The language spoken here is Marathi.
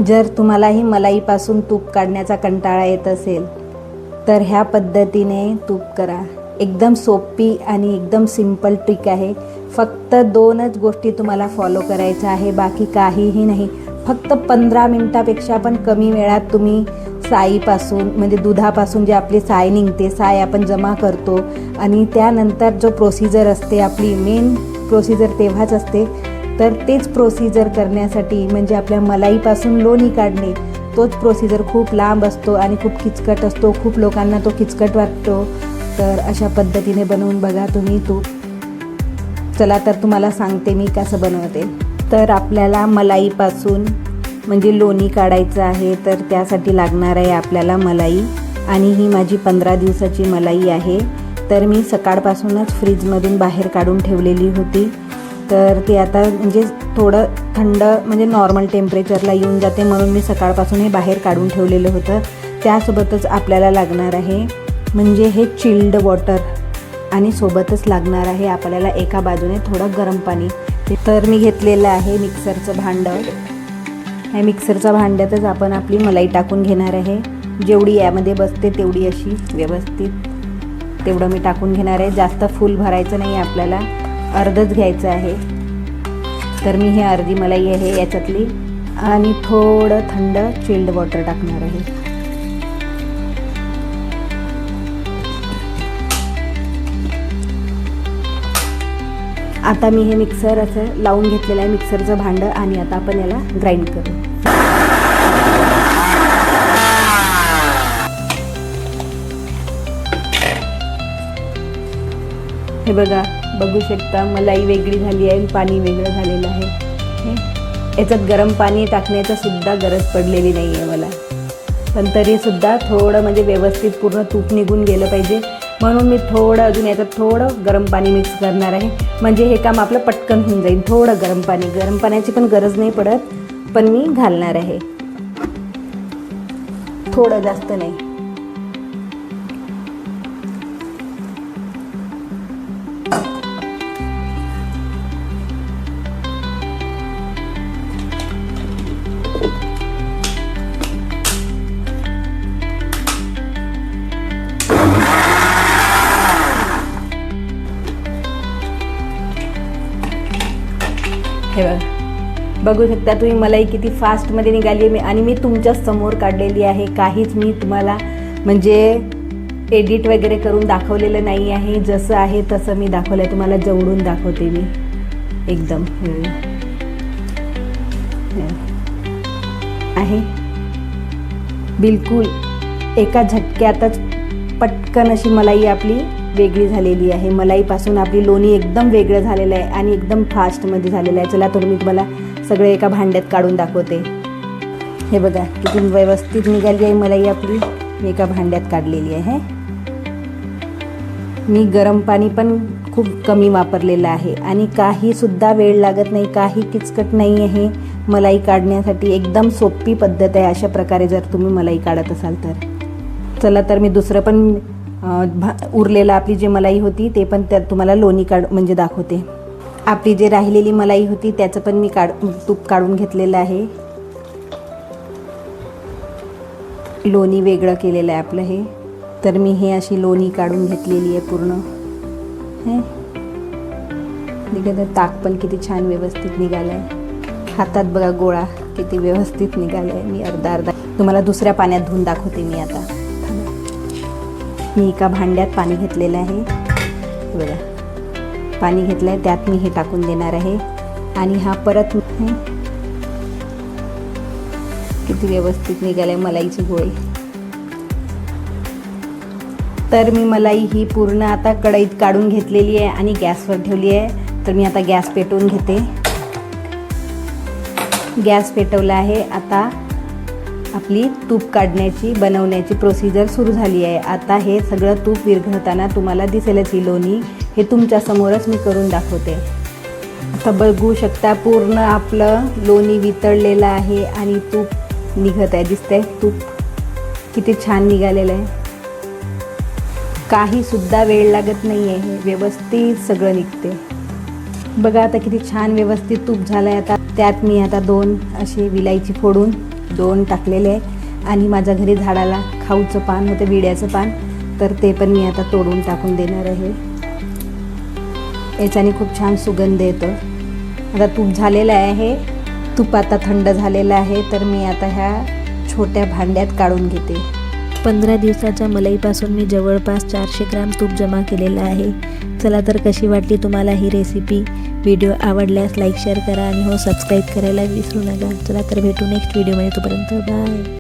जर तुम्हालाही मलाईपासून तूप काढण्याचा कंटाळा येत असेल तर ह्या पद्धतीने तूप करा. एकदम सोपी आणि एकदम सिंपल ट्रिक आहे. फक्त 2च गोष्टी तुम्हाला फॉलो करायच्या आहे, बाकी काहीही नाही. फक्त 15 मिनिटापेक्षा पण कमी वेळात तुम्ही साईपासून म्हणजे दुधापासून जे आपली साय निघते, साय आपण जमा करतो आणि त्यानंतर जो प्रोसिजर असते, आपली मेन प्रोसिजर तेव्हाच असते. तर तेच प्रोसिजर करण्यासाठी म्हणजे आपल्या मलाईपासून लोणी काढणे, तोच प्रोसिजर खूप लांब असतो आणि खूप किचकट असतो. खूप लोकांना तो किचकट वाटतो. तर अशा पद्धतीने बनवून बघा तुम्ही तूप. चला तर तुम्हाला सांगते मी कसं बनवते. तर आपल्याला मलाईपासून म्हणजे लोणी काढायचं आहे. तर त्यासाठी लागणार आहे आपल्याला मलाई आणि ही माझी 15 दिवसाची मलाई आहे. तर मी सकाळपासूनच फ्रीजमधून बाहेर काढून ठेवलेली होती. तर ते आता म्हणजे थोडं थंड म्हणजे नॉर्मल टेम्परेचरला येऊन जाते, म्हणून मी सकाळपासून हे बाहेर काढून ठेवलेलं होतं. त्यासोबतच आपल्याला लागणार आहे म्हणजे हे चिल्ड वॉटर आणि सोबतच लागणार आहे आपल्याला एका बाजूने थोडं गरम पाणी. तर मी घेतलेलं आहे मिक्सरचं भांडं. ह्या मिक्सरच्या भांड्यातच आपण आपली मलाई टाकून घेणार आहे. जेवढी यामध्ये बसते तेवढी अशी व्यवस्थित तेवढं मी टाकून घेणार आहे. जास्त फुल भरायचं नाही आपल्याला, अर्धच घ्यायचं आहे. तर मी हे अर्धी मलाई आहे याच्यातली आणि थोडं थंड चिल्ड वॉटर टाकणार आहे. आता मी हे मिक्सर असं लावून घेतलेलं आहे, मिक्सरचं भांडं, आणि आता आपण याला ग्राइंड करू. हे बघू शकता मलाई वेगळी झाली आहे, पाणी वेगळं झालेलं आहे. याच्यात गरम पाणी टाकण्याचं सुद्धा गरज पडलेली नाही आहे मला, पण तरीसुद्धा थोडं म्हणजे व्यवस्थित पूर्ण तूप निघून गेलं पाहिजे म्हणून मी थोडं अजून याच्यात थोडं गरम पाणी मिक्स करणार आहे. म्हणजे हे काम आपलं पटकन होऊन जाईल. थोडं गरम पाण्याची पण गरज नाही पडत, पण मी घालणार आहे थोडं, जास्त नाही. हे बघू शकता तुम्ही मलाई किती फास्टमध्ये निघाली आहे आणि मी तुमच्या समोर काढलेली आहे. काहीच मी तुम्हाला म्हणजे एडिट वगैरे करून दाखवलेलं नाही आहे. जसं आहे तसं मी दाखवलं आहे. तुम्हाला जवळून दाखवते मी एकदम आहे. बिलकुल एका झटक्यातच पटकन अशी मलाई आपली वेगळी झालेली आहे. मलाईपासून आपली लोणी एकदम वेगळं झालेलं आहे आणि एकदम फास्टमध्ये झालेलं आहे. चला तर मी तुम्हाला सगळे एका भांड्यात काढून दाखवते. हे बघा किती व्यवस्थित निघाली आहे मलाई आपली. मी एका भांड्यात काढलेली आहे. मी गरम पाणी पण खूप कमी वापरलेलं आहे आणि काहीसुद्धा वेळ लागत नाही, काही किचकट नाही आहे मलाई काढण्यासाठी. एकदम सोपी पद्धत आहे. अशा प्रकारे जर तुम्ही मलाई काढत असाल तर. चला तर मी दुसरं पण उरलेलं आपली जी मलाई होती ते पण त्यात तुम्हाला लोणी म्हणजे दाखवते. आपली जी राहिलेली मलाई होती त्याचं पण मी तूप काढून घेतलेलं आहे. लोणी वेगळं केलेलं आहे आपलं हे. तर मी हे अशी लोणी काढून घेतलेली आहे पूर्ण. हे निघत ताक पण किती छान व्यवस्थित निघालं आहे. हातात बघा गोळा किती व्यवस्थित निघाला आहे. मी अर्धा तुम्हाला दुसऱ्या पाण्यात धुवून दाखवते मी आता. मी एका भांड्यात पाणी घेतलेलं आहे. बघा पाणी घेतलं आहे, त्यात मी हे टाकून देणार आहे आणि हा परत किती व्यवस्थित निघालं आहे मलाईची गोळी. तर मी मलाई ही पूर्ण आता कढईत काढून घेतलेली आहे आणि गॅसवर ठेवली आहे. तर मी आता गॅस पेटवून घेते. गॅस पेटवला आहे. आता आपली तूप काढण्याची बनवण्याची प्रोसिजर सुरू झाली आहे. आता हे सगळं तूप विरघळताना तुम्हाला दिसेलच. ही लोणी हे तुमच्या समोरच मी करून दाखवते. आता बघू शकता पूर्ण आपलं लोणी वितळलेलं आहे आणि तूप निघत आहे. दिसतंय तूप किती छान निघालेलं आहे. काहीसुद्धा वेळ लागत नाही आहे. व्यवस्थित सगळं निघते. बघा आता किती छान व्यवस्थित तूप झालं आहे. आता त्यात मी आता 2 अशी विलायची फोडून 2 टाकलेले आहे. आणि माझ्या घरी झाडाला खाऊचं पान होतं, विड्याचं पान, तर ते पण मी आता तोडून टाकून देणार आहे. याच्याने खूप छान सुगंध येतो. आता तूप झालेलं आहे. तूप आता थंड झालेलं आहे, तर मी आता ह्या छोट्या भांड्यात काढून घेते. 15 दिवसाच्या मलईपासून मी जवळपास 400 ग्राम तूप जमा केलेलं आहे. चला तर कशी वाटली तुम्हाला ही रेसिपी? व्हिडिओ आवडल्यास लाईक शेअर करा आणि हो सबस्क्राईब करायला विसरू नका. चला तर भेटू नेक्स्ट व्हिडिओमध्ये. तोपर्यंत बाय.